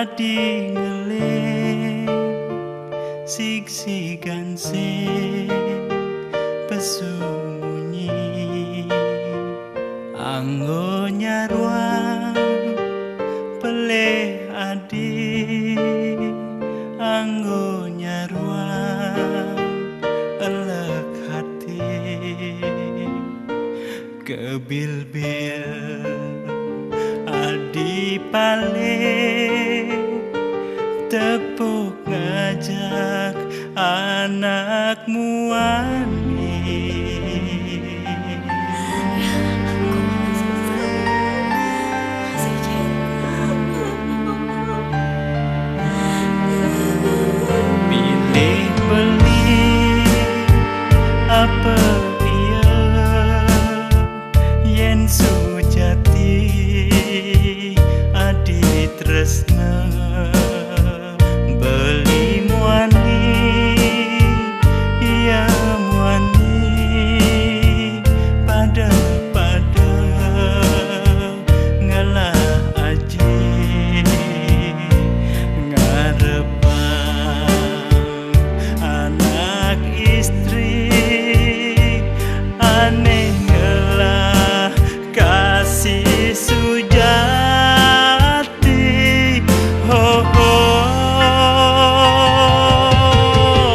adi ngeleng sig-sigan sing pesunyi anggo nyaruang peleh adi anggo nyaruang elek hati kebil-bil adi paling tepuk ngajak anakmu ani. Pilih beli apa iya yen sujati adi tresna beli muani iya muani pada ngalah aji ngarepang anak istri aneh ngelah kasih sujati ho ho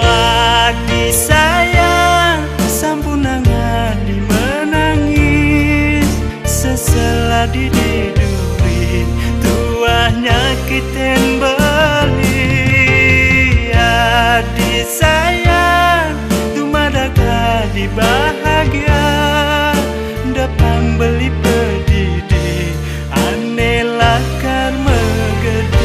adi sayang sampunangan dimenangis sesela dididurin tuah nyakitin beli adi sayang tumadaga di bahagia dapang beli pedidi aneh lakar megede.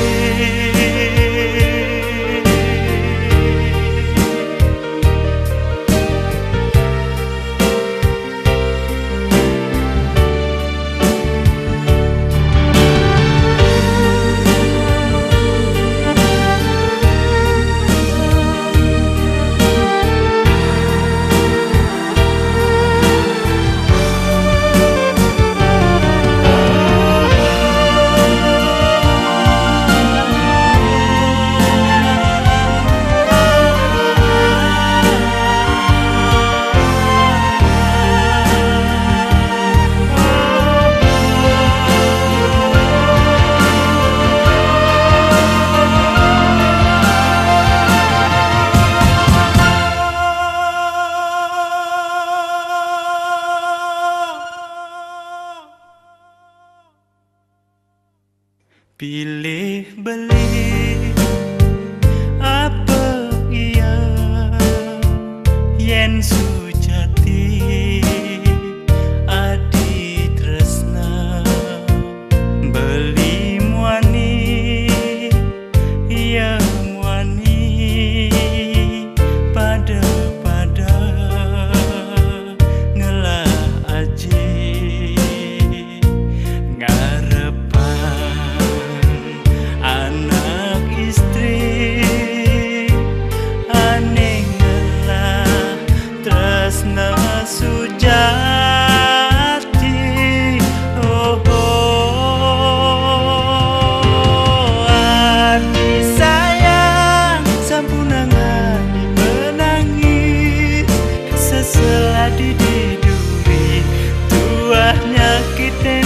Pilih beli apa iya yen sujati adi tresna beli muani iya muani pada ngelah aji anak istri aneh ngelah tresna sujati oh, oh adi sayang sampunangan dimenangis sesela dididuri tuah nyakitin